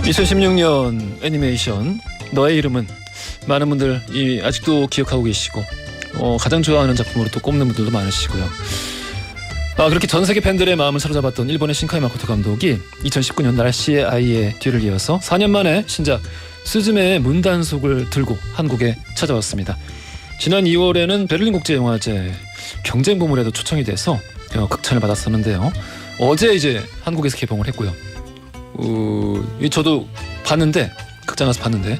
(2016년) 애니메이션 너의 이름은 많은 분들 아직도 기억하고 계시고 가장 좋아하는 작품으로 또 꼽는 분들도 많으시고요. 그렇게 전 세계 팬들의 마음을 사로잡았던 일본의 신카이 마코토 감독이 2019년 날씨의 아이의 뒤를 이어서 4년 만에 신작 스즈메의 문단속을 들고 한국에 찾아왔습니다. 지난 2월에는 베를린 국제영화제 경쟁 부문에도 초청이 돼서 극찬을 받았었는데요. 어제 이제 한국에서 개봉을 했고요. 저도 봤는데, 극장 가서 봤는데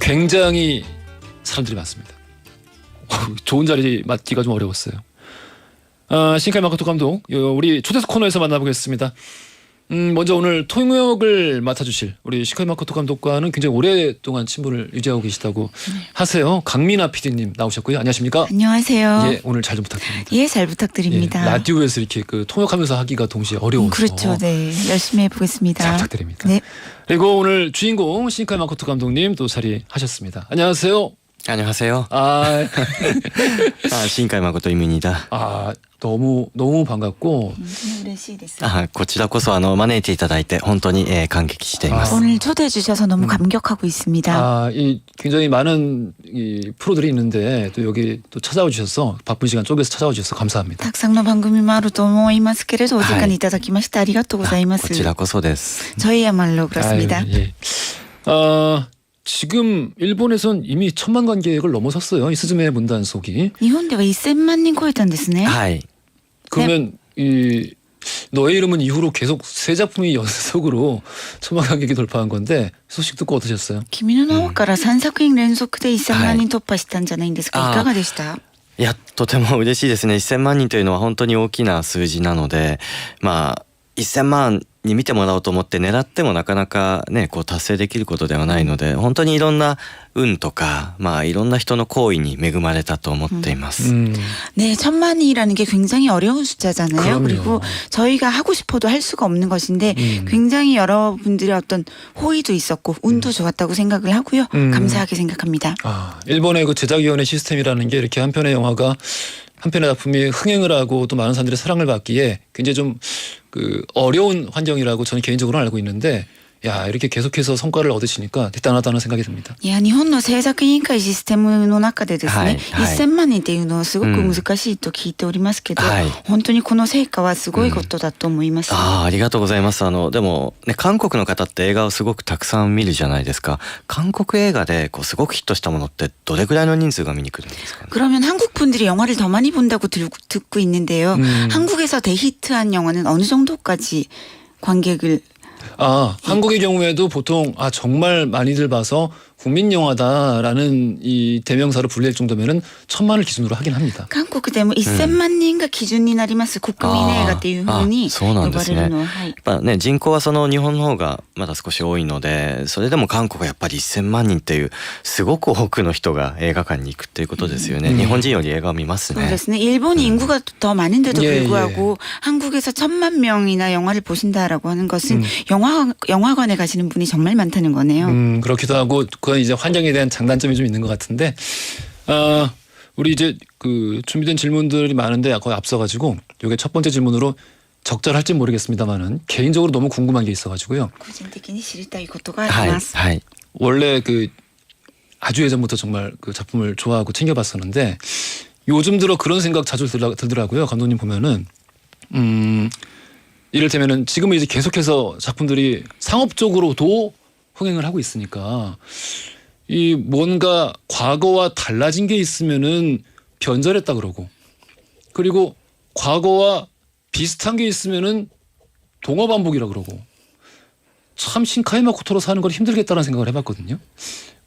굉장히 사람들이 많습니다. 좋은 자리 맞기가 좀 어려웠어요. 신카이 마코토 감독, 우리 초대석 코너에서 만나보겠습니다. 먼저 오늘 통역을 맡아주실 우리 신카이 마코토 감독과는 굉장히 오랫동안 친분을 유지하고 계시다고 하세요. 강민아 PD님 나오셨고요. 안녕하십니까? 안녕하세요. 예, 오늘 잘 좀 부탁드립니다. 예, 잘 부탁드립니다. 예, 라디오에서 이렇게 통역하면서 하기가 동시에 어려워서. 그렇죠. 네, 열심히 해보겠습니다. 잘 부탁드립니다. 네. 그리고 오늘 주인공 신카이 마코토 감독님 또 자리하셨습니다. 안녕하세요. 안녕하세요. 신카이 마코토입니다. 너무 반갑고. 嬉しいです. こちらこそ招いていただいて本当に感激しています. 오늘 초대해 주셔서 너무 감격하고 있습니다. 굉장히 많은 프로들이 있는데 또 여기 또 찾아와 주셔서 바쁜 시간 쪼개서 찾아와 주셔서 감사합니다. たくさんの番組もあると思いますけれどお時間いただきましてありがとうございます. こちらこそです. 저희야말로 그렇습니다. 예. 지금 일본에선 이미 1000만 관객을 넘어섰어요. 이 스즈메의 문단속이. 日本では1000万人超えたんですね. 그러면 이 너의 이름은 이후로 계속 세 작품이 연속으로 1000만 관객이 돌파한 건데 소식 듣고 어떠셨어요? 君の名はから3作品連続で1000万人突破したんじゃないんですか。いかがでした？いや、とても嬉しいですね。1000万人というのは本当に大きな数字なので、1000万に見てもらおうと思って狙ってもなかなかね達成できることではないので本当にいろんな運とかいろんな人の行為に恵まれたと思っています. 네, 1000만이라는 게 굉장히 어려운 숫자잖아요. 그럼요. 그리고 저희가 하고 싶어도 할 수가 없는 것인데 굉장히 여러분들의 어떤 호의도 있었고 운도 좋았다고 생각을 하고요. 감사하게 생각합니다. 일본의 그 제작위원회 시스템이라는 게 이렇게 한 편의 작품이 흥행을 하고 또 많은 사람들의 사랑을 받기에 굉장히 좀 어려운 환경이라고 저는 개인적으로 알고 있는데 이렇게 계속해서 성과를 얻으시니까 대단하다는 생각이 듭니다. いや、日本の制作委員会システムの中でですね、1000万人っていうのはすごく難しいと聞いておりますけど、本当にこの成果はすごいことだと思います。ありがとうございます。でもね、韓国の方って映画をすごくたくさん見るじゃないですか。韓国映画ですごくヒットしたものってどれぐらいの人数が見に来るんですかね。 그러면 한국 분들이 영화를 더 많이 본다고 듣고 있는데요. 한국에서 대히트한 영화는 어느 정도까지 관객을 한국의 경우에도 보통 정말 많이들 봐서 국민 영화다라는 이 대명사로 불릴 정도면은 1000만을 기준으로 하긴 합니다. 韓国でも1000万人が基準になります国民映画っていう風に呼ばれるのは、やっぱね、人口はその日本の方がまだ少し多いので、それでも韓国はやっぱり1000万人っていうすごく多くの人が映画館に行くっていうことですよね。日本人より映画を見ますね. そうですね. 일본이 인구가 더 많은데도 불구하고 한국에서 1000만 명이나 영화를 보신다라고 하는 것은 영화관에 가시는 분이 정말 많다는 거네요. 그렇기도 하고 그건 이제 환경에 대한 장단점이 좀 있는 것 같은데 우리 이제 준비된 질문들이 많은데 거의 앞서가지고 이게 첫 번째 질문으로 적절할지 모르겠습니다만은 개인적으로 너무 궁금한 게 있어가지고요. 원래 아주 예전부터 정말 그 작품을 좋아하고 챙겨봤었는데 요즘 들어 그런 생각 자주 들더라고요. 감독님 보면은 이를테면은 지금은 이제 계속해서 작품들이 상업적으로도 흥행을 하고 있으니까 이 뭔가 과거와 달라진 게 있으면은 변절했다 그러고, 그리고 과거와 비슷한 게 있으면은 동어 반복이라 그러고, 참 신카이 마코토로 사는 걸 힘들겠다는 생각을 해봤거든요.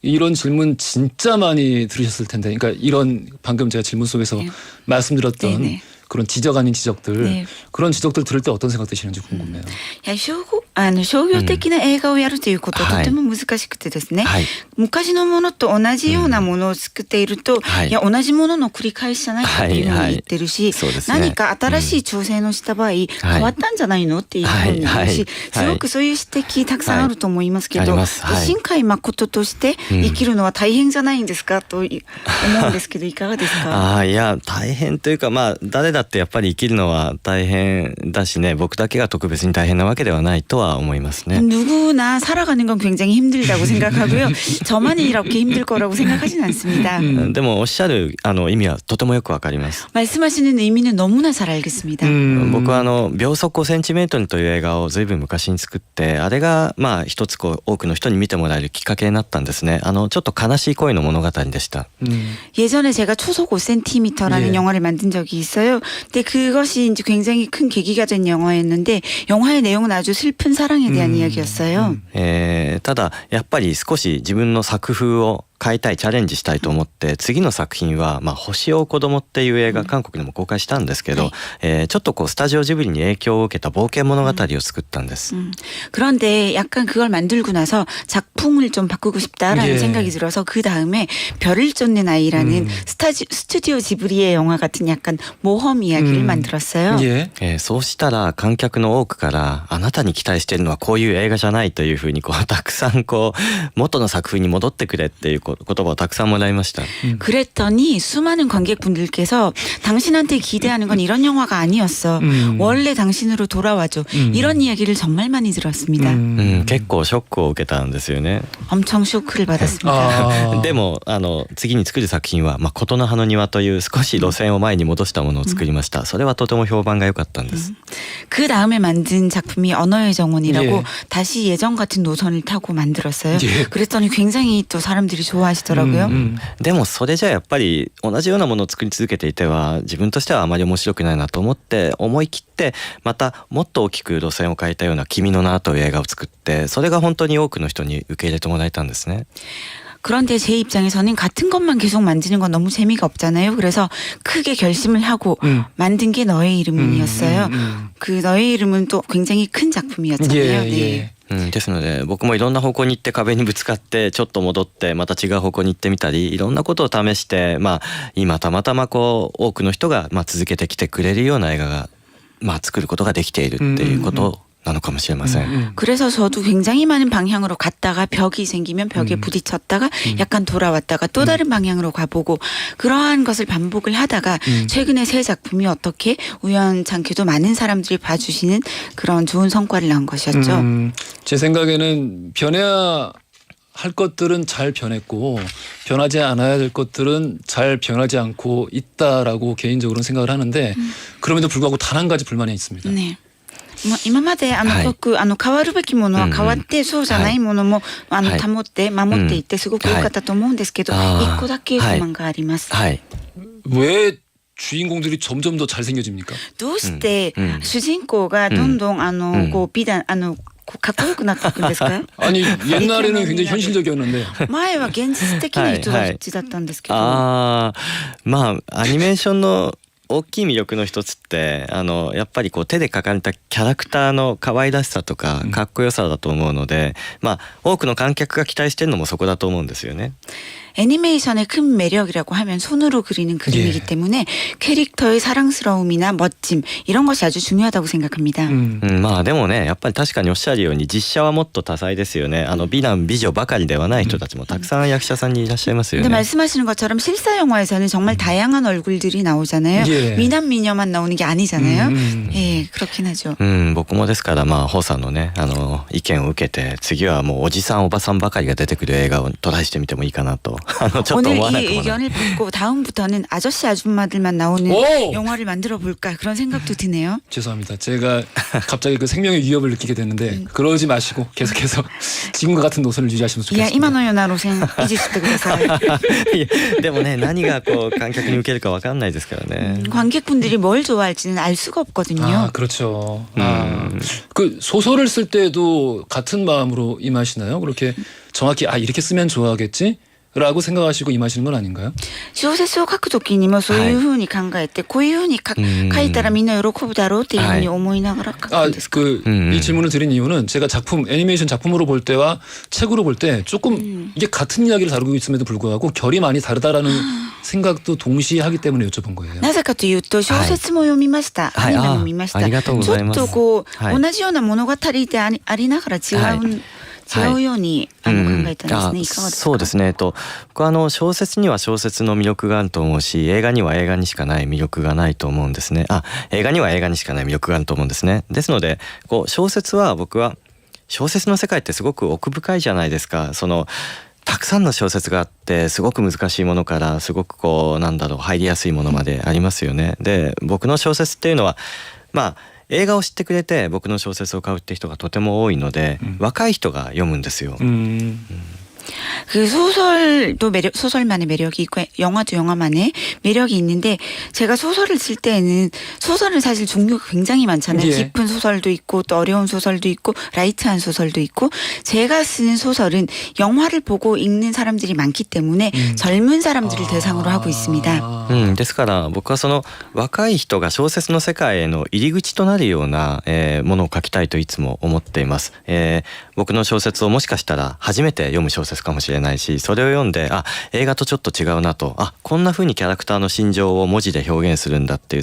이런 질문 진짜 많이 들으셨을 텐데, 그러니까 이런 방금 제가 질문 속에서 말씀드렸던 그런 지적 아닌 지적들 네. 그런 지적들 들을 때 어떤 생각 드시는지 궁금해요. いや商業的な映画をやるということはとても難しくてですね、はい昔のものと同じようなものを作っていると、はいいや同じものの繰り返しじゃないかっていうふうに言ってるし、そうですね。何か新しい挑戦をした場合、変わったんじゃないのっていうふうに言うし、はいすごくそういう指摘たくさんあると思いますけど、はいありますはい新海誠として生きるのは大変じゃないんですかと思うんですけどいかがですか？いや大変というかまあ誰だってやっぱり生きるのは大変だしね僕だけが特別に大変なわけではないとは思いますね。 누구나 살아가는 건 굉장히 힘들다고 생각하고요. 저만 이렇게 힘들 거라고 생각하진 않습니다. でもおっしゃる意味はとてもよくわかります。 말씀하시는 의미는 너무나 잘 알겠습니다. 僕は秒速5センチメートルという映画をずいぶん昔に作ってあれがまあ一つこう多くの人に見てもらえるきっかけになったんですね。ちょっと悲しい恋の物語でした。 예전에 제가 초속 5cm라는 예. 영화를 만든 적이 있어요. 근데 그것이 이제 굉장히 큰 계기가 된 영화였는데 영화의 내용은 아주 슬픈 사랑에 대한 이야기였어요. ただやっぱり少し自分の作風を変えたいチャレンジしたいと思って次の作品は「星を追う子供」っていう映画韓国でも公開したんですけど、ちょっとこうスタジオジブリに影響を受けた冒険物語を作ったんです。 그런데 약간 그걸 만들고 나서 작품을 좀 바꾸고 싶다라는 예. 생각이 들어서 그 다음에 별을 쫓는 아이라는 스튜디오 지브리의 영화 같은 약간 모험 이야기를 만들었어요. 예. そうしたら観客の多くからあなたに期待しているのはこういう映画じゃないというふうにこうたくさんこう元の作風に戻ってくれっていう言葉をたくさんもらいました。 그랬더니 수많은 관객분들께서 당신한테 기대하는 건 이런 영화가 아니었어. 원래 당신으로 돌아와줘. 이런 이야기를 정말 많이 들었습니다. 結構ショックを受けたんですよね。 엄청 쇼크를 받았습니다. 아. でも次に作る作品は「琴の葉の庭」という少し路線を前に戻したものを作りました。それはとても評判が良かったんです。 그 다음에 만든 작품이 언어의 정원이라고 예. 다시 예전 같은 노선을 타고 만들었어요. 예. 그랬더니 굉장히 또 사람들이 좋아하시더라고요. でもそれじゃやっぱり同じようなものを作り続けていては自分としてはあまり面白くないなと思って思い切ってまたもっと大きく路線を変えたような「君の名」という映画を作ってそれが本当に多くの人に受け入れてもらえたんですね。 그런데 제 입장에서는 같은 것만 계속 만드는 건 너무 재미가 없잖아요. 그래서 크게 결심을 하고 만든 게 너의 이름은이었어요. 그 너의 이름은 또 굉장히 큰 작품이었잖아요. 예, 네. 예. ですので僕もいろんな方向に行って壁にぶつかってちょっと戻ってまた違う方向に行ってみたりいろんなことを試して今たまたまこう多くの人が続けてきてくれるような映画が作ることができているっていうことなのかもしれません。 그래서 저도 굉장히 많은 방향으로 갔다가 벽이 생기면 벽에 부딪혔다가 약간 돌아왔다가 또 다른 방향으로 가보고 그러한 것을 반복을 하다가 최근에 새 작품이 어떻게 우연찮게도 많은 사람들이 봐주시는 그런 좋은 성과를 낳은 것이었죠. 제 생각에는 변해야 할 것들은 잘 변했고 변하지 않아야 될 것들은 잘 변하지 않고 있다라고 개인적으로는 생각을 하는데 그럼에도 불구하고 단 한 가지 불만이 있습니다. 네. 今まではいよく変わるべきものは変わってそうじゃないものもはい保って守っていってすごく良かったと思うんですけど一個だけ不満があります。はい。 왜 주인공들이 점점 더 잘생겨집니까? どうして主人公がどんどんこう美談かっこよくなっていくんですか？ 아니 옛날에는 굉장히 현실적이었는데 前は現実的な人たちだったんですけど、アニメーションの大きい魅力の一つってやっぱりこう手で描かれたキャラクターの可愛らしさとかかっこよさだと思うので、多くの観客が期待してるのもそこだと思うんですよね。 애니메이션의 큰 매력이라고 하면 손으로 그리는 그림이기 예. 때문에 캐릭터의 사랑스러움이나 멋짐 이런 것이 아주 중요하다고 생각합니다. でもねやっぱり確かにおっしゃるように実写はもっと多彩ですよね。美男美女ばかりではない人たちもたくさん役者さんにいらっしゃいますよ 근데 ね。 말씀하시는 것처럼 실사 영화에서는 정말 다양한 얼굴들이 나오잖아요. 예. 미남 미녀만 나오는 게 아니잖아요. 예, 그렇긴 하죠. 僕もですからホーさんのね意見を受けて次はもうおじさんおばさんばかりが出てくる映画をトライしてみてもいいかなとちょっと 오늘 思わなく 이 もない。 의견을 듣고 다음부터는 아저씨 아줌마들만 나오는 오! 영화를 만들어 볼까 그런 생각도 드네요. 죄송합니다. 제가 갑자기 그 생명의 위협을 느끼게 됐는데 그러지 마시고 계속해서 지금과 같은 노선을 유지하시면 いや 좋겠습니다. 今のような路線維持してください。いやでもね何がこう観客に受けるか分かんないですからね。 관객분들이 뭘 좋아할지는 알 수가 없거든요. 아 그렇죠. 그 소설을 쓸 때도 같은 마음으로 임하시나요? 그렇게 정확히 이렇게 쓰면 좋아하겠지? 라고 생각하시고 임하시는 건 아닌가요? 小説を書くときにもそういうふうに考えて、こういうふうに書いたらみんな喜ぶだろうっていうふうに思いながら書くんですか？ 이 질문을 드린 이유는 제가 작품 애니메이션 작품으로 볼 때와 책으로 볼 때 조금 이게 같은 이야기를 다루고 있음에도 불구하고 결이 많이 다르다라는 생각도 동시에 하기 때문에 여쭤본 거예요. なぜかというと小説も読みました、アニメも見ました、ありがとうございます。ちょっとこう、はい同じような物語でありながら違うように考えたんですね。いかがですか？そうですね。僕は小説には小説の魅力があると思うし、映画には映画にしかない魅力がないと思うんですね。映画には映画にしかない魅力があると思うんですね。ですので、小説は僕は小説の世界ってすごく奥深いじゃないですか。たくさんの小説があってすごく難しいものからすごく入りやすいものまでありますよね。で、僕の小説っていうのは映画を知ってくれて僕の小説を買うって人がとても多いので、若い人が読むんですよ。 그 소설도 소설만의 매력이 있고 영화도 영화만의 매력이 있는데, 제가 소설을 쓸 때에는 소설은 사실 종류가 굉장히 많잖아요. 예. 깊은 소설도 있고 또 어려운 소설도 있고 라이트한 소설도 있고, 제가 쓰는 소설은 영화를 보고 읽는 사람들이 많기 때문에 젊은 사람들을 대상으로 하고 있습니다. ですから僕は若い人が小説の世界への入り口となるような、ものを書きたいといつも思っています。僕の小説をもしかしたら初めて読む小説かもしれないし、それを読んで映画とちょっと違うなと、こんな風にキャラクターの心情を文字で表現するんだっていう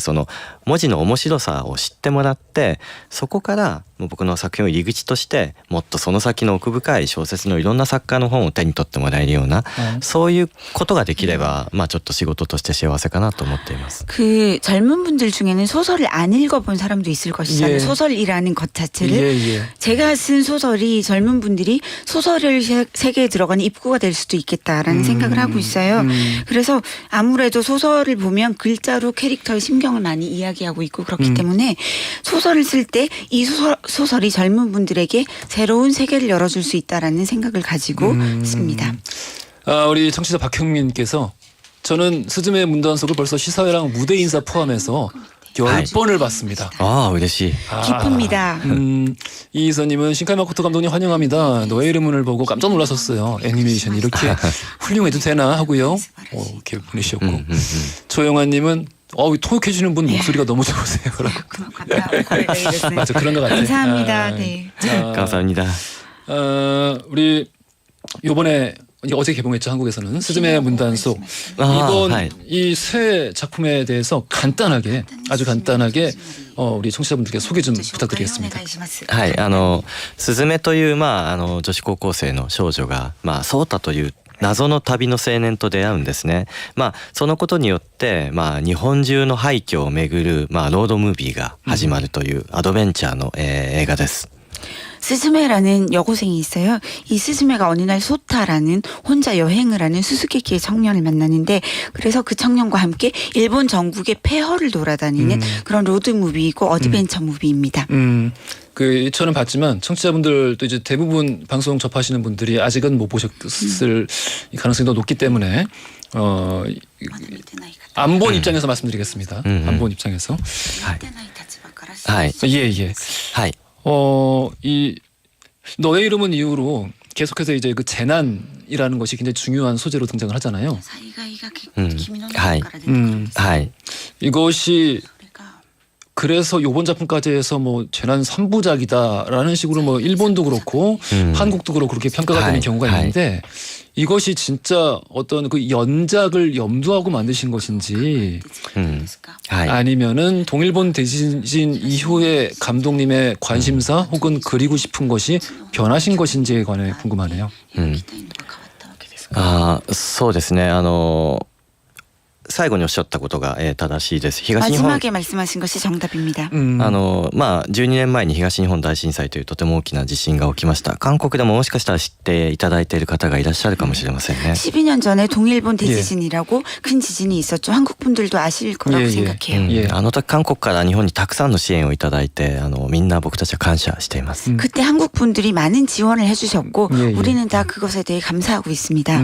文字の面白さを知ってもらって、そこから僕の作品を入り口としてもっとその先の奥深い小説のいろんな作家の本を手に取ってもらえるような、そういうことができればちょっと仕事として幸せかなと思っています。 그 젊은 분들 중에는 소설을 안 읽어본 사람도 있을 것이잖아요. 예. 소설이라는 것 자체를. 예. 제가 쓴 소설이 젊은 분들이 소설을 세계에 들어가는 입구가 될 수도 있겠다라는 생각을 하고 있어요. 그래서 아무래도 소설을 보면 글자로 캐릭터의 심경을 많이 이야기하고 있고 그렇기 때문에 소설을 쓸 때 이 소설이 젊은 분들에게 새로운 세계를 열어줄 수 있다라는 생각을 가지고 씁니다. 우리 청취자 박형민께서 저는 스즈메 문단속을 벌써 시사회랑 무대 인사 포함해서 10번을 봤습니다.嬉しい。 기쁩니다. 이희선님은 신카이 마코토 감독님 환영합니다. 너의 이름을 보고 깜짝 놀랐었어요. 애니메이션 이렇게 훌륭해도 되나 하고요. 이렇게 보내주셨고, 조영환님은 통역해주는 분 목소리가 너무 좋으세요. 맞아, 그런 것 같아요. 감사합니다. 네. 감사합니다. 우리 요번에 어제 개봉했죠, 한국에서는 스즈메 문단속. 이번 이 새 작품에 대해서 간단하게, 아주 간단하게 우리 청취자분들께 소개 좀 부탁드리겠습니다. はい、スズメという女子高校生の少女がソータという謎の旅の青年と出会うんですね。そのことによって日本中の廃墟を巡るロードムービーが始まるというアドベンチャーの、映画です。 스즈메라는 여고생이 있어요. 이 스즈메가 어느 날 소타라는 혼자 여행을 하는 수수께끼의 청년을 만나는데, 그래서 그 청년과 함께 일본 전국의 폐허를 돌아다니는 그런 로드무비이고 어드벤처 무비입니다. 저는 봤지만 청취자분들도 이제 대부분 방송 접하시는 분들이 아직은 못 보셨을 가능성이 더 높기 때문에 안 본 입장에서 말씀드리겠습니다. 안 본 입장에서. はい。 예. はい。 이 너의 이름은 이후로 계속해서 이제 그 재난이라는 것이 굉장히 중요한 소재로 등장을 하잖아요. はい。 이것이 그래서 요번 작품까지 해서 재난 3부작이다라는 식으로 일본도 그렇고 한국도 그렇고 그렇게 평가가 되는 경우가 있는데, 이것이 진짜 어떤 그 연작을 염두하고 만드신 것인지 아니면은 동일본 대지진 이후에 감독님의 관심사 혹은 그리고 싶은 것이 변하신 것인지에 관해 궁금하네요. そうですね。最後におっしゃったことが、正しいです。東日本 마지막에 말씀하신 것이 정답입니다. 12年前に東日本大震災というとても大きな地震が起きました。韓国でももしかしたら知っていただいている方がいらっしゃるかもしれませんね。 12년 전에 동일본 대지진이라고 큰 지진이 있었죠. 한국 분들도 아실 거라고 생각해요. あの時韓国から日本にたくさんの支援をいただいて、みんな僕たちは感謝しています。 그때 한국 분들이 많은 지원을 해주셨고 우리는 다 그것에 대해 감사하고 있습니다.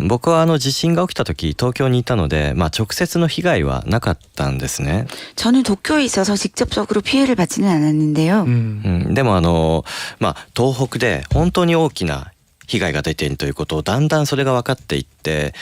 僕は地震が起きた時東京にいたので、直接の被害はなかったんですね。 저는 도쿄에 있어서 직접적으로 피해를 받지는 않았는데요. でも東北で本当に大きな被害が出ているということをだんだんそれが分かっていって、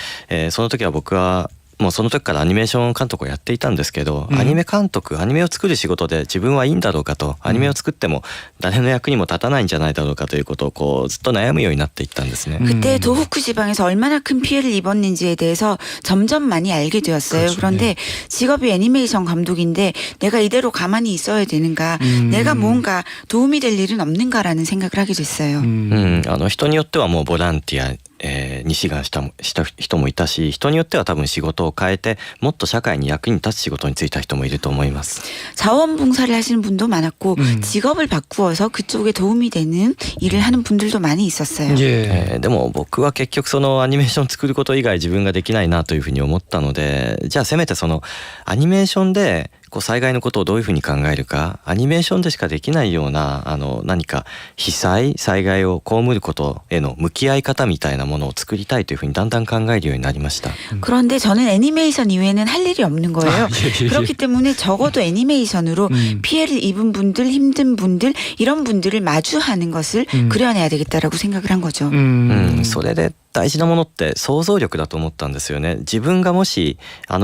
その時は僕はもうその時からアニメーション監督をやっていたんですけど、アニメ監督、アニメを作る仕事で自分はいいんだろうかと、アニメを作っても誰の役にも立たないんじゃないだろうかということをこうずっと悩むようになっていったんですね。 그때 도호쿠 지방에서 얼마나 큰 피해를 입었는지에 대해서 점점 많이 알게 되었어요. 그렇죠. 그런데 직업이 애니메이션 감독인데 내가 이대로 가만히 있어야 되는가, 내가 뭔가 도움이 될 일은 없는가라는 생각을 하게 됐어요. 人によってはもうボランティアに志願した人もいたし、人によっては多分仕事を変えてもっと社会に役に立つ仕事に就いた人もいると思います。 자원봉사를 하시는 분도 많았고 직업을 바꾸어서 그쪽에 도움이 되는 일을 하는 분들도 많이 있었어요. 예. でも僕は結局そのアニメーション作ること以外自分ができないなというふうに思ったので、じゃあせめてそのアニメーションでこう災害のことをどういうふうに考えるか、アニメーションでしかできないような何か被災災害を被ることへの向き合い方みたいなものを作りたいというふうにだんだん考えるようになりました。 그런데 저는 애니메이션 이외에는 할 일이 없는 거예요. 예. 그렇기 때문에 적어도 애니메이션으로 피해를 입은 분들, 힘든 분들, 이런 분들을 마주하는 것을 그려내야 되겠다라고 생각을 한 거죠. それで大事なものって想像力だと思ったんですよね。自分がもし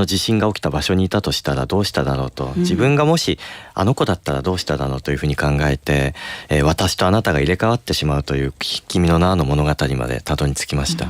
地震が起きた場所にいたとしたらどうしただろうと、自分がもしあの子だったらどうしただろうというふうに考えて、私とあなたが入れ替わってしまうという君の名の物語までたどり着きました。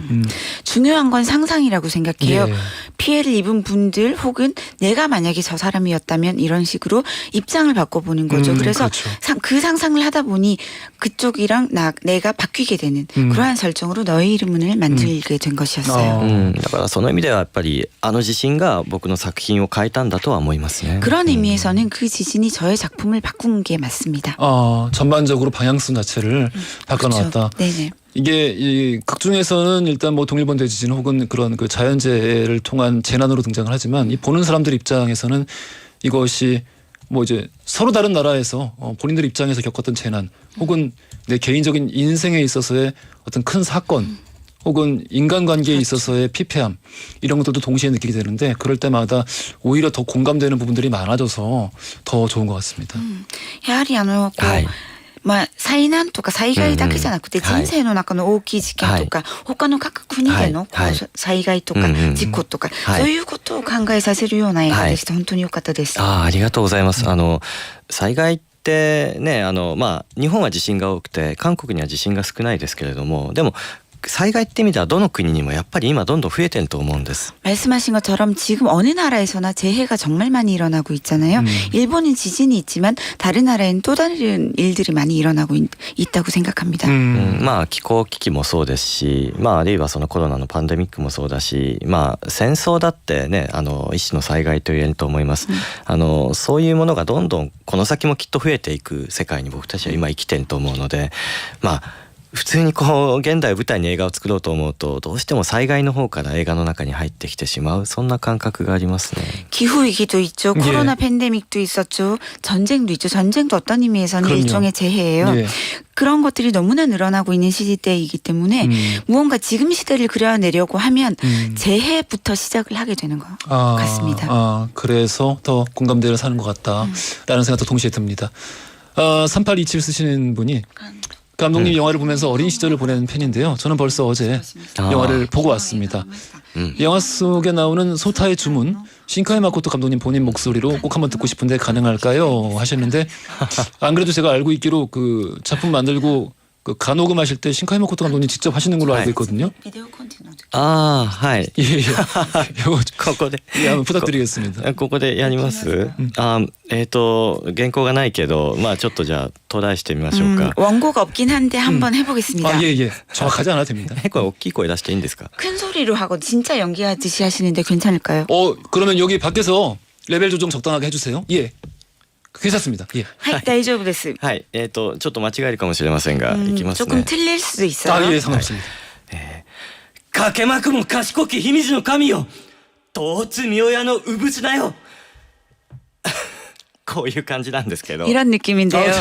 중요한 건 상상이라고 생각해요. 예. 피해를 입은 분들 혹은 내가 만약에 저 사람이었다면 이런 식으로 입장을 바꿔보는 거죠. 그래서 그렇죠. 그 상상을 하다 보니 그쪽이랑 내가 바뀌게 되는 그러한 설정으로 너의 이름을 만들게 된 것이었어요. だからその意味ではやっぱり地震が僕の作品を変えたんだとは思いますね。 그런 의미에서는 그 지진이 저의 작품을 바꾼 게 맞습니다. 전반적으로 방향성 자체를 바꿔놓았다. 그렇죠. 네네. 이게 이 극중에서는 일단 뭐 동일본 대지진 혹은 그런 그 자연재해를 통한 재난으로 등장을 하지만 이 보는 사람들 입장에서는 이것이 뭐 이제 서로 다른 나라에서 본인들 입장에서 겪었던 재난 혹은 내 개인적인 인생에 있어서의 어떤 큰 사건 혹은 인간관계에 있어서의 피폐함 이런 것들도 동시에 느끼게 되는데 그럴 때마다 오히려 더 공감되는 부분들이 많아져서 더 좋은 것 같습니다. やはり災難とか災害だけじゃなくて人生の中の大きい事件とか他の各国での災害とか事故とかそういうことを考えさせるような映画でして本当に良かったです。ありがとうございます。災害ってね日本は地震が多くて韓国には地震が少ないですけれども、でも災害って意味ではどの国にもやっぱり今どんどん増えてると思うんです。 말씀하신 것처럼 지금 어느 나라에서나 재해가 정말 많이 일어나고 있잖아요. 일본은 지진이 있지만 다른 나라에는 또 다른 일들이 많이 일어나고 있다고 생각합니다. 気候危機もそうですし、あるいはそのコロナのパンデミックもそうだし、戦争だってね一種の災害と言えると思います。そういうものがどんどんこの先もきっと増えていく世界に僕たちは今生きてると思うので、普通にこう現代を舞台に映画を作ろうと思うとどうしても災害の方から映画の中に入ってきてしまう、そんな感覚がありますね。 기후위기도 있죠. 예. 코로나 팬데믹도 있었죠. 전쟁도 있죠. 전쟁도 어떤 의미에서는 그럼요. 일종의 재해예요. 예. 그런 것들이 너무나 늘어나고 있는 시대이기 때문에 무언가 지금 시대를 그려내려고 하면 재해부터 시작을 하게 되는 것 같습니다. 그래서 더 공감대를 사는 것 같다라는 생각도 동시에 듭니다. 3827 쓰시는 분이 감독님 영화를 보면서 어린 시절을 보낸 팬인데요. 저는 벌써 어제 영화를 보고 왔습니다. 영화 속에 나오는 소타의 주문, 신카이 마코토 감독님 본인 목소리로 꼭 한번 듣고 싶은데 가능할까요? 하셨는데 안 그래도 제가 알고 있기로 그 작품 만들고 그 간호금 하실 때 신카이 마코토 감독님 직접 하시는 걸로 알고 있거든요. 비디오 콘텐츠 はい。 예. 이거 ここで 예, 한번 부탁드리겠습니다. ここでやります。原稿がないけどちょっとじゃあトライしてみましょうか。 원고가 없긴 한데 한번 해보겠습니다. 예. 정확하지 않아도 됩니다. これ大きい声出していいんですか？ 큰 소리로 하고 진짜 연기하듯이 하시는데 괜찮을까요? 그러면 여기 밖에서 레벨 조정 적당하게 해주세요. 예. 괜찮습니다. 예. はい、大丈夫です。はい。ちょっと間違えるかもしれませんが、いきます 조금 ね。 틀릴 수도 있어요. 예, 상관없습니다. かけまくも賢き秘密の神よ、東津妙屋の産綱よ。こういう感じなんですけど 이런 느낌인데요.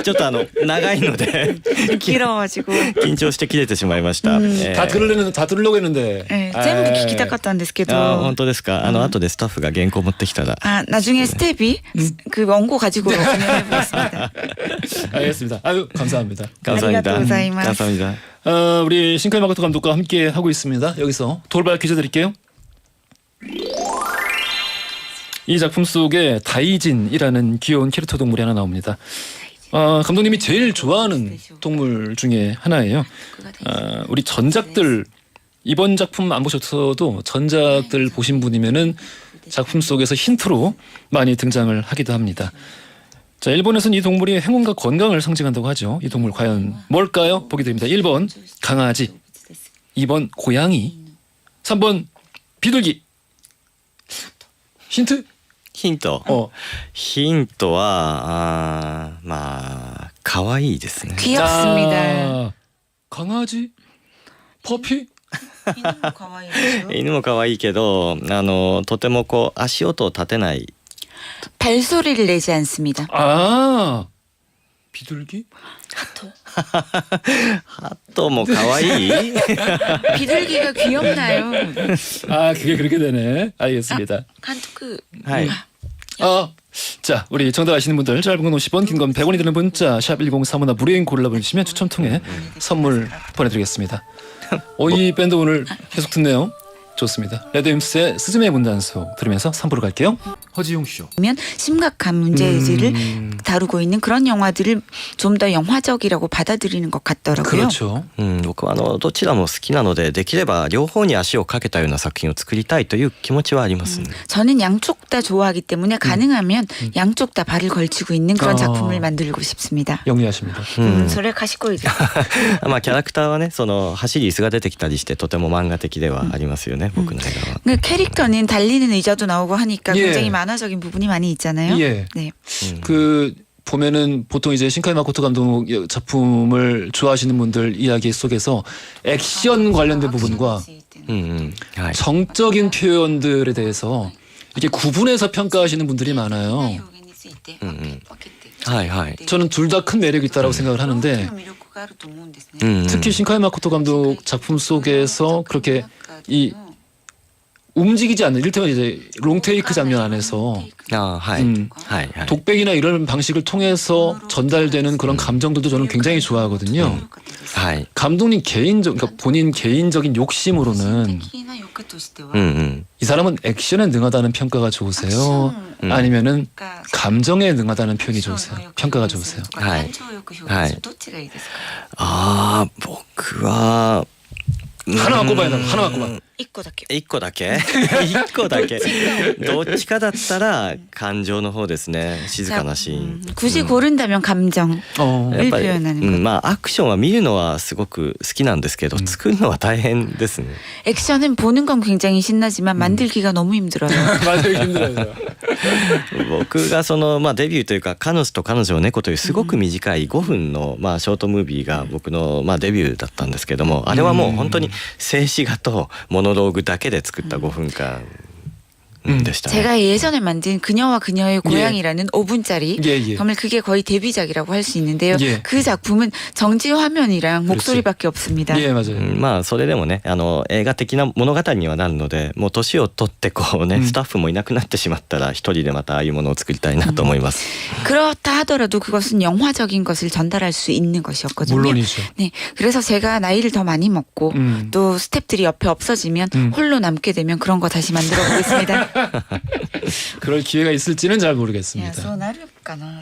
ちょっと長いので 길어가지고 緊張して切れてしまいました、다 들으려고 했는데. 네, 전부 聞きたかったんですけど. 本当ですか後でスタッフが原稿持ってきたら 아, 나중에 스텝이 그 원고 가지고 진행해보겠습니다. 알겠습니다. 아유 감사합니다. 감사합니다. 감사합니다. 감사합니다. 우리 신카이 마코토 감독과 함께 하고 있습니다. 여기서 돌발 퀴즈 드릴게요. 이 작품 속에 다이진이라는 귀여운 캐릭터 동물이 하나 나옵니다. 감독님이 제일 좋아하는 동물 중에 하나예요. 우리 전작들 이번 작품 안 보셨어도 전작들 보신 분이면은 작품 속에서 힌트로 많이 등장을 하기도 합니다. 자, 일본에서는 이 동물이 행운과 건강을 상징한다고 하죠. 이 동물 과연 뭘까요? 보기 드립니다. 1번 강아지, 2번 고양이, 3번 비둘기. 힌트? ヒントヒントはまあ可愛いですね 귀엽습니다. 강아지? 퍼피? 犬も可愛いけどとてもこう足音を立てない 발소리를 내지 않습니다. 비둘기? ハトも可愛い 비둘기가 귀엽나요? 그게 그렇게 되네. 알겠습니다. 감독 はい 자, 우리 정답 아시는 분들 짧은 건 50원, 긴 건 100원이 드는 문자 샵 1035나 무료인 골라보내주시면 추첨 통해 선물 보내드리겠습니다. 이 밴드 오늘 계속 듣네요. 좋습니다. 레드임스의 스즈메의 문단수 들으면서 3부로 갈게요. 허지용 쇼. 면 심각한 문제들을 다루고 있는 그런 영화들을 좀 더 영화적이라고 받아들이는 것 같더라고요. 그렇죠. 僕はどちらも好きなのでできれば両方に足をかけたような作品を作りたいという気持ちはありますね 저는 양쪽 다 좋아하기 때문에 가능하면 양쪽 다 발을 걸치고 있는 그런 작품을 만들고 싶습니다. 영리하십니다. それ賢いです。まあキャラクターはね走り椅子が出てきたりしてとても漫画的ではありますよね、僕の映画は 그 캐릭터는 달리는 의자도 나오고 하니까 예. 굉장히 만화적인 부분이 많이 있잖아요. 예. 네. 그 보면은 보통 이제 신카이 마코토 감독 작품을 좋아하시는 분들 이야기 속에서 액션 관련된 부분과 はい 정적인 표현들에 대해서 이렇게 구분해서 평가하시는 분들이 많아요. はいはい 저는 둘 다 큰 매력이 있다고 생각을 하는데 특히 신카이 마코토 감독 작품 속에서 그렇게 이 움직이지 않는 이를테면 이제 롱테이크 장면 안에서 はいはいはい 독백이나 이런 방식을 통해서 전달되는 그런 감정들도 저는 굉장히 좋아하거든요. はい 감독님 그러니까 본인 개인적인 욕심으로는 이 사람은 액션에 능하다는 평가가 좋으세요? 아니면은 감정에 능하다는 표현이 좋으세요? 평가가 좋으세요? はいはい僕は 하나만 꼽아야 돼. 하나만 꼽아. 1個だけ。一個だけ一個だけどっちかだったら感情の方ですね静かなシーン 굳이 고른다면 감정을 やっぱり 표현하는 것. まあアクションは見るのはすごく好きなんですけど作るのは大変ですね 액션은 보는 건 굉장히 신나지만 만들기가 너무 힘들어요. 맞아요, 힘들어요. 僕がデビューというか彼女と彼女を猫というすごく短い5分のショートムービーが僕のデビューだったんですけどもあれはもう本当に静止画とモノローグだけで作った5分間でしたね 제가 예전에 만든 그녀와 그녀의 고양이라는 5분짜리 예, 예. 정말 그게 거의 데뷔작이라고 할 수 있는데요. 예. 그 작품은 정지 화면이랑 목소리밖에 없습니다. 예, 맞아요. まあそれでもね映画的な物語にはなるのでもう年を取ってこうねスタッフもいなくなってしまったら一人でまたああいうものを作りたいなと思います 그렇다 하더라도 그것은 영화적인 것을 전달할 수 있는 것이었거든요. 물론이죠. 네, 그래서 제가 나이를 더 많이 먹고 또 스태프들이 옆에 없어지면 홀로 남게 되면 그런 거 다시 만들어 보겠습니다. 그럴 기회가 있을지는 잘 모르겠습니다. 소나를까나.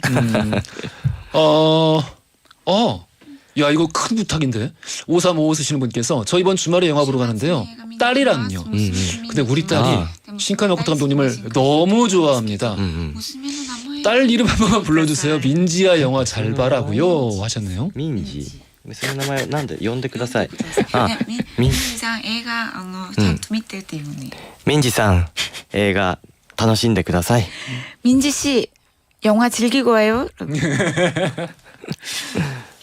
야 이거 큰 부탁인데 5355 쓰시는 분께서 저 이번 주말에 영화 보러 가는데요. 딸이랑요. 근데 우리 딸이 신카이 마코토 감독님을 너무 좋아합니다. 딸 이름 한 번만 불러주세요. 민지야 영화 잘 봐라고요 하셨네요. ミンジその名前なんで呼んでください 민지さん映画ちゃんと見てっていうね。ミンジさん映画楽しんでください 민지 씨 영화 즐기고 와요.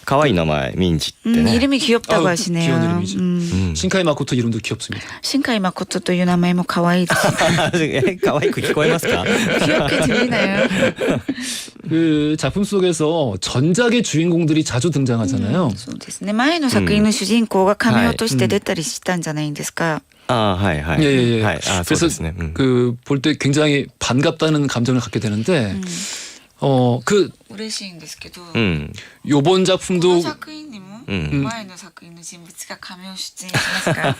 可愛い名前ミンジってね。 이름이 귀엽다고 아유, 하시네요. 귀여운 이름이죠. うん 신카이 마코토 이름도 귀엽습니다. 신카이 마코토 という名前も可愛いです。可愛く聞こえますか？ 귀엽게 들리나요? 그 작품 속에서 전작의 주인공들이 자주 등장하잖아요. そうですね。前の作品の主人公が仮名として出たりしたんじゃないんですか。ああはいはい。 예, 예, 예. はい。あそうですね。うん 그 볼 때 굉장히 반갑다는 감정을 갖게 되는데 그 嬉しいんですけど、うん 요번 この 작품도 作品にもうん前の作品の人物が仮名出演しますか？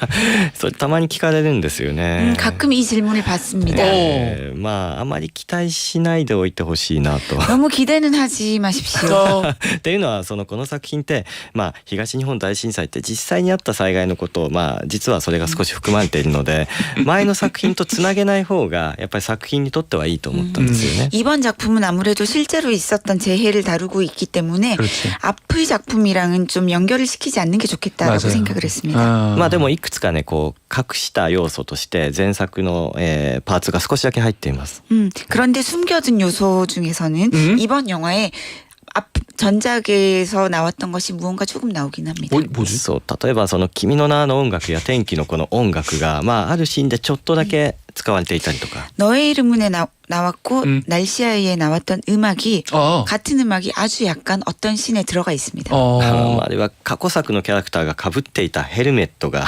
それたまに聞かれるんですよね。 가끔 이 질문을 받습니다. まああまり期待しないでおいてほしいなと。 너무 기대는 하지 마십시오.っていうのはこの作品ってまあ東日本大震災って実際にあった災害のことをまあ実はそれが少し含まれているので前の作品とつなげない方がやっぱり作品にとってはいいと思ったんですよね。 이번 작품은 아무래도 실제로 있었던 재해를 다루고 있기 때문에 그렇지. 앞의 작품이랑은 좀 연결을 시키지 않는 게 좋겠다라고 맞아요. 생각을 했습니다.まあでもいくつかねこう隠した要素として前作のパーツが少しだけ入っています。 그런데 숨겨진 요소 중에서는 이번 영화에 앞 전작에서 나왔던 것이 무언가 조금 나오긴 합니다. 뭐지? そう例えばその君の名の音楽や天気のこの音楽がまああるシーンでちょっとだけ使われていたりとか。 너의 이름에 나왔고 날씨아이에 나왔던 음악이 아, 같은 음악이 아주 약간 어떤 씬에 들어가 있습니다. あるいは過去作のキャラクターが被っていたヘルメットが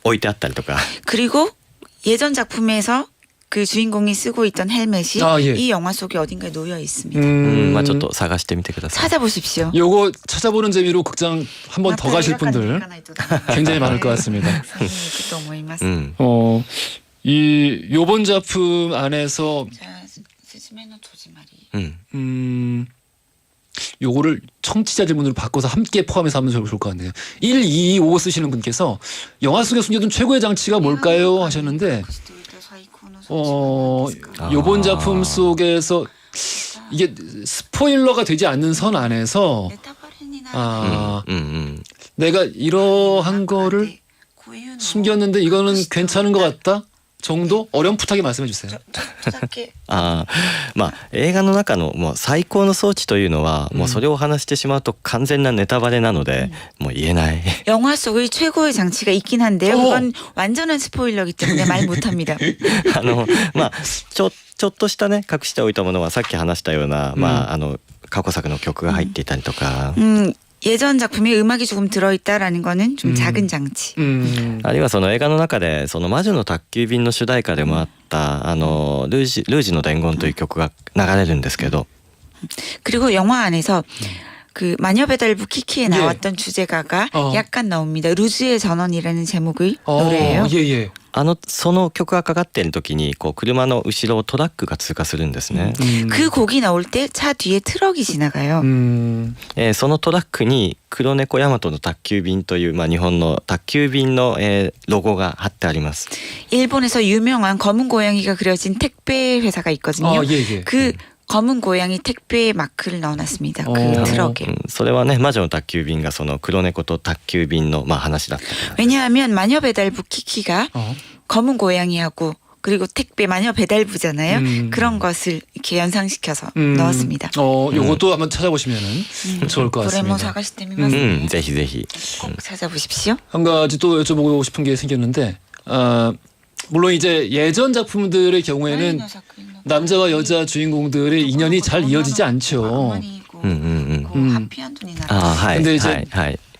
置いてあったりとか。 그리고 예전 작품에서 그 주인공이 쓰고 있던 헬멧이 아, 예. 이 영화 속에 어딘가에 놓여 있습니다. まあちょっと探してみてください。 찾아보십시오. 요거 찾아보는 재미로 극장 한 번 더 가실 분들 굉장히 많을 것 같습니다. と思いますう。ん 이 요번 작품 안에서 じゃあすずめの戸締まり。うん 요거를 청취자 질문으로 바꿔서 함께 포함해서 하면 좋을 것 같네요. 1225 쓰시는 분께서 영화 속에 숨겨둔 최고의 장치가 뭘까요? 하셨는데 요번 작품 속에서 이게 스포일러가 되지 않는 선 안에서 아, うんうん 내가 이러한 거를 숨겼는데 이거는 괜찮은 것 같다 정도 어렴풋하게 말씀해 주세요. あまあ映画の中のもう最高の装置というのはもうそれを話してしまうと完全なネタバレなのでもう言えない。 영화 속의 최고의 장치가 있긴 한데요. 그건 완전한 스포일러이기 때문에 말 못합니다. まあちょっとしたね隠しておいたものはさっき話したようなまあ過去作の曲が入っていたりとか。 예전 작품에 음악이 조금 들어있다라는 거는 좀 작은 장치. あるいはその映画の中でその魔女の宅急便の主題歌でもあったルージの伝言という曲が流れるんですけど 그리고 영화 안에서 그 마녀배달부 키키에 나왔던 주제가가 약간 나옵니다. 루즈의 전원이라는 제목의 노래예요. 예, 예. その曲がかかっている時にこう車の後ろをトラックが通過するんですね。 그 곡이 나올 때 차 뒤에 트럭이 지나가요. そのトラックに黒猫大和の宅急便というまあ日本の宅急便のロゴが貼ってあります。 일본에서 유명한 검은 고양이가 그려진 택배 회사가 있거든요. 아, 예, 예. 그 검은 고양이 택배 마크를 넣어놨습니다. 그 트럭에. それはね魔女の宅急便がその黒猫と宅急便のまあ話だったから。 왜냐하면 마녀배달부 키키가 검은 고양이하고 그리고 택배 마녀 배달부잖아요. 그런 것을 이렇게 연상시켜서 넣었습니다. 요것도 한번 찾아보시면은 좋을 것 도레몬 같습니다. 사가시테미마스. ぜひぜひ。 꼭 찾아보십시오. 한 가지 또 여쭤보고 싶은 게 생겼는데 물론 이제 예전 작품들의 경우에는 남자와 여자 주인공들의 인연이 잘 이어지지 않죠. 근데 이제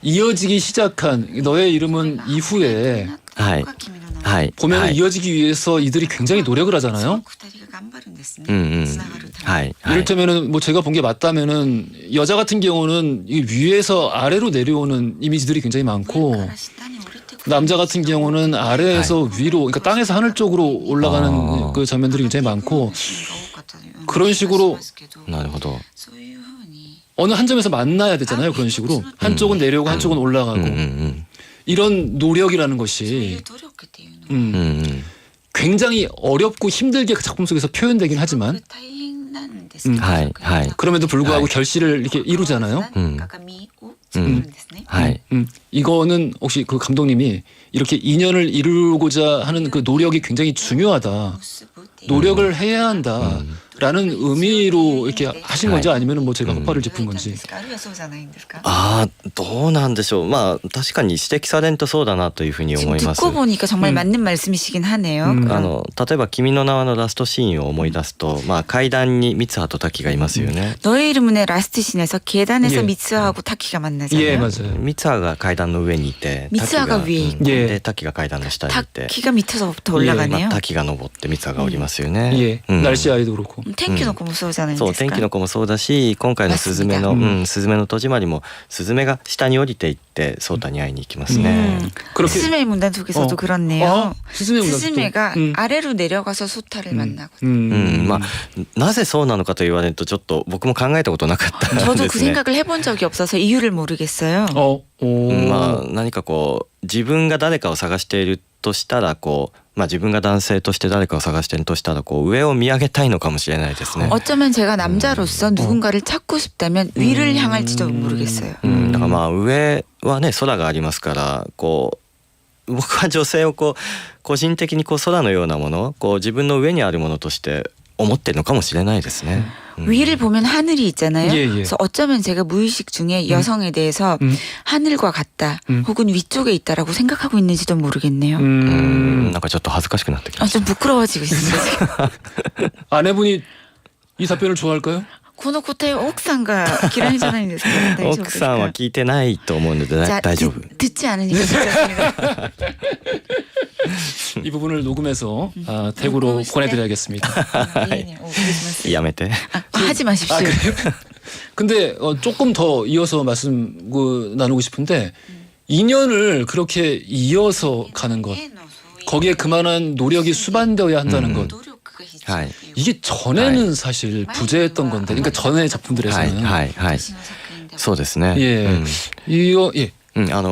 이어지기 시작한 너의 이름은 이후에 보면 이어지기 위해서 이들이 굉장히 노력을 하잖아요. 이를테면은 뭐 제가 본 게 맞다면은 여자 같은 경우는 이 위에서 아래로 내려오는 이미지들이 굉장히 많고 남자 같은 경우는 아래에서 위로 그러니까 땅에서 하늘 쪽으로 올라가는 그 장면들이 굉장히 많고 그런 식으로 어느 한 점에서 만나야 되잖아요. 그런 식으로 한쪽은 내려오고 한쪽은 올라가고 이런 노력이라는 것이 굉장히 어렵고 힘들게 그 작품 속에서 표현되긴 하지만 그럼에도 불구하고 결실을 이렇게 이루잖아요. 이거는 혹시 그 감독님이 이렇게 인연을 이루고자 하는 그 노력이 굉장히 중요하다. 노력을 해야 한다라는 라는 의미로 이렇게 하신 건지 아니면 뭐 제가 허파를 짚은 いたんで 건지. すかあるいはそうじゃないんですかああ、どうなんでしょう。まあ確かに指摘されるとそうだなというふうに 지금 思います。 듣고 보니까 정말 맞는 말씀이시긴 하네요. 음. 그런 例えば君の名はのラストシーンを思い出すと、まあ階段に三葉と滝がいますよね。 너의 이름은의 라스트 씬에서 계단에서 예. 미츠하고 타키가 만나잖아요. 예, 맞아요. 三葉が階段の上にいて、 三葉が上にいてで滝が階段の下にいて、 타키가 밑에서부터 예. 올라가네요. 滝が登って三葉が降りますよね。 예, うん 날씨 아이도 그렇고. 텐키の子もそうじゃないんそうですか。天気の子もそうだし、今回のスズメの、うんスズメの戸締まりもスズメが下に降りていってソータに会いに行きますね。 그렇게 스즈메의 문단 속에서도 어. 그렇네요. 아, 스즈메 문단 스즈메가 음. 아래로 내려가서 소타를 만나고. まあなぜそうなのかと言われるとちょっと僕も考えたことなかったん 저도 で 그 すね。 생각을 해본 적이 없어서 이유를 모르겠어요. 오. まあ何かこう自分が誰かを探しているとしたらこう、まあ自分が男性として誰かを探しているとしたらこう上を見上げたいのかもしれないですね。 어쩌면 제가 남자로서 누군가를 찾고 싶다면 위를 향할지도 모르겠어요. だからまあ上はね空がありますからこう僕は女性をこう個人的にこう空のようなものこう自分の上にあるものとして思ってるのかもしれないですね。 위를 보면 하늘이 있잖아요. 예, 예. 그래서 어쩌면 제가 무의식 중에 여성에 대해서 하늘과 같다 혹은 위쪽에 있다라고 생각하고 있는지도 모르겠네요. なんかちょっと恥ずかしくなってきま 아, した。 좀 부끄러워지고 있습니다. 아내분이 이 답변을 좋아할까요? この答えは奥さんが嫌いじゃないんですか大丈夫ですか奥さんは聞いてないと思うので 자, 大丈夫。 듣지 않으니까 괜찮습니다. 이 부분을 녹음해서 태구로 보내드려야겠습니다. 네, 크리스마스. やめて。 하지 마십시오. 아 그래요? 근데 조금 더 이어서 말씀 나누고 싶은데 인연을 그렇게 이어서 가는 것 거기에 그만한 노력이 수반되어야 한다는 것はい。 이게 전에는 사실 부재했던 건데 그러니까 전의 はい 작품들에서는 はいはい。そうですね。 예 うん 이거 예 いや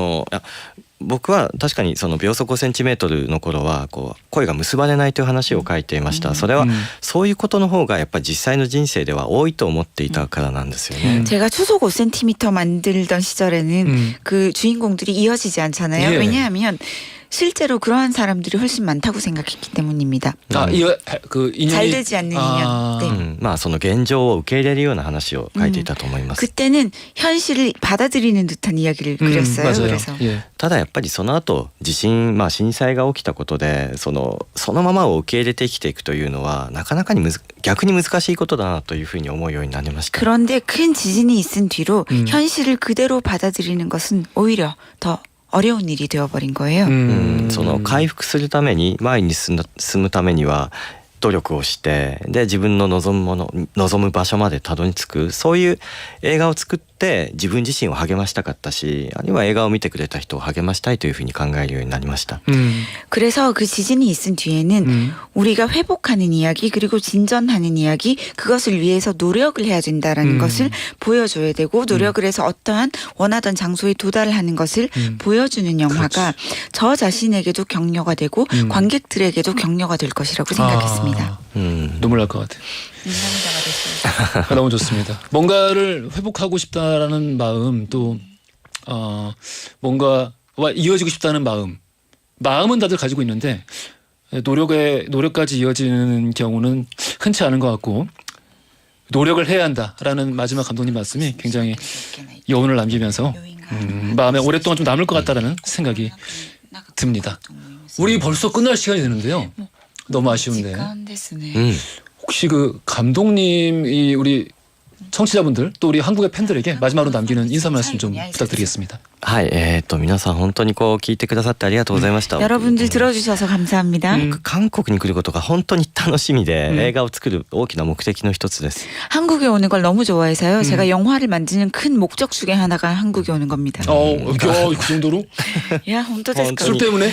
僕は確かにその秒速5センチメートルの頃はこう恋が結ばれないという話を書いていました。それはそういうことの方がやっぱり実際の人生では多いと思っていたからなんですよね。 제가 초속 5cm 만들던 시절에는 그 주인공들이 이어지지 않잖아요. 예. 왜냐하면 실제로 그러한 사람들이 훨씬 많다고 생각했기 때문입니다. 이거 그 인연이 잘 되지 않는 인연. 네. まあその現状を受け入れるような話を書いていたと思います。 그때는 현실을 받아들이는 듯한 이야기를 그렸어요. 맞아요. 그래서 예. ただやっぱりその後地震、震災が起きたことでそのままを受け入れて生きていくというのはなかなかに逆に難しいことだなというふうに思うようになりました。 그런데 큰 지진이 있은 뒤로 현실을 그대로 받아들이는 것은 오히려 더 어려운 일이 되어버린 거예요. その回復するために前に進むためには努力をしてで自分の望む場所までたどり着くそういう映画を作って自分自身を励ましたかったしあるいは映画を見てくれた人を励ましたいというふうに考えるようになりました。 그래서 그 지진이 있은 뒤에는 우리가 회복하는 이야기 그리고 진전하는 이야기 그것을 위해서 노력을 해야 된다라는 것을 보여줘야 되고 노력을 해서 어떠한 원하던 장소에 도달하는 것을 보여주는 영화가 저 자신에게도 격려가 되고 관객들에게도 격려가 될 것이라고 생각했습니다. 눈물 날 것 같아요. 너무 좋습니다. 뭔가를 회복하고 싶다라는 마음 또 뭔가와 이어지고 싶다는 마음은 다들 가지고 있는데 노력까지 이어지는 경우는 흔치 않은 것 같고 노력을 해야 한다라는 마지막 감독님 말씀이 굉장히 여운을 남기면서 마음에 오랫동안 좀 남을 것 같다라는 생각이 듭니다. 우리 벌써 끝날 시간이 되는데요. 너무 아쉬운데 혹시 그 감독님이 우리 청취자분들 또 우리 한국의 팬들에게 마지막으로 남기는 인사 말씀 좀 부탁드리겠습니다. はい、皆さん本当にこう聞いてくださってありがとうございました。 여러분들 들어주셔서 감사합니다. 僕韓国に来ることが本当に楽しみで、映画を作る大きな目的の一つです。 한국에 오는 걸 너무 좋아해서요. 제가 영화를 만드는 큰 목적 중에 하나가 한국에 오는 겁니다. 그 정도로? 야, 혼자 됐을까? 술 때문에?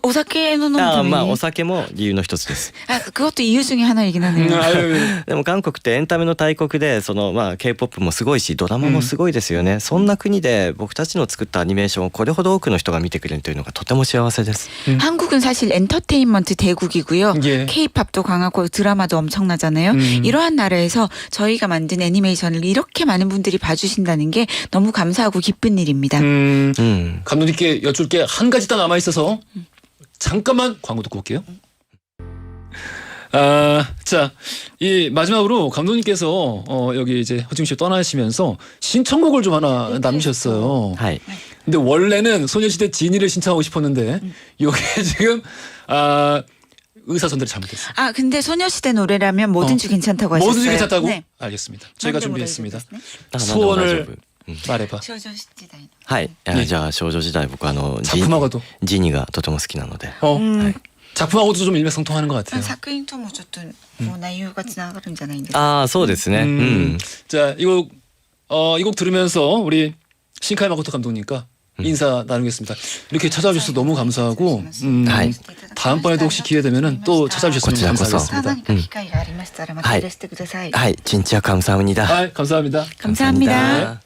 오사케는 너무 まあお酒も理由の一つです。 그것도 이유 중에 하나이긴 하네요. でも韓国ってエンタメの大国でK-POP もすごいしドラマもすごいですよね。そんな国で僕たちの作ったアニメーションをこれほど多くの人が見てくれるというのがとても幸せです。 한국은 사실 엔터테인먼트 대국이고요. 예. K-팝도 강하고 드라마도 엄청나잖아요. 이러한 나라에서 저희가 만든 애니메이션을 이렇게 많은 분들이 봐주신다는 게 너무 감사하고 기쁜 일입니다. 감독님께 여쭐 게 한 가지 더 남아 있어서 잠깐만 광고 듣고 올게요. 자, 이 마지막으로 감독님께서 여기 이제 허중 씨 떠나시면서 신청곡을 좀 하나 남기셨어요. はい。 근데 원래는 소녀시대 지니를 신청하고 싶었는데 이게 지금 의사 선택을 잘못했어요. 아 근데 소녀시대 노래라면 뭐든지 괜찮다고 하셨어요. 뭐든지 괜찮다고? 네. 알겠습니다. 저희가 준비했습니다. あ、なんでも大丈 소원을 夫。 말해봐. 少女時代のはい。ねじゃあ少女時代僕작품하고도 ジニがとても好きなので。 작품하고도 좀 일맥상통하는 것 같아요. 作品ともちょっとこう内容がつながるんじゃないんですか。ああそうですね。うん。 자, 이 곡 들으면서 우리 신카이 마코토 감독님과 인사 나누겠습니다. 이렇게 찾아와 주셔서 너무 감사하고 네. 다음번에도 혹시 기회 되면은 또 찾아주셨으면 こちらこそ。 감사하겠습니다. 何か機会がありましたらまたいらしてください。 はい。진짜 감사합니다. 아, 감사합니다. 감사합니다.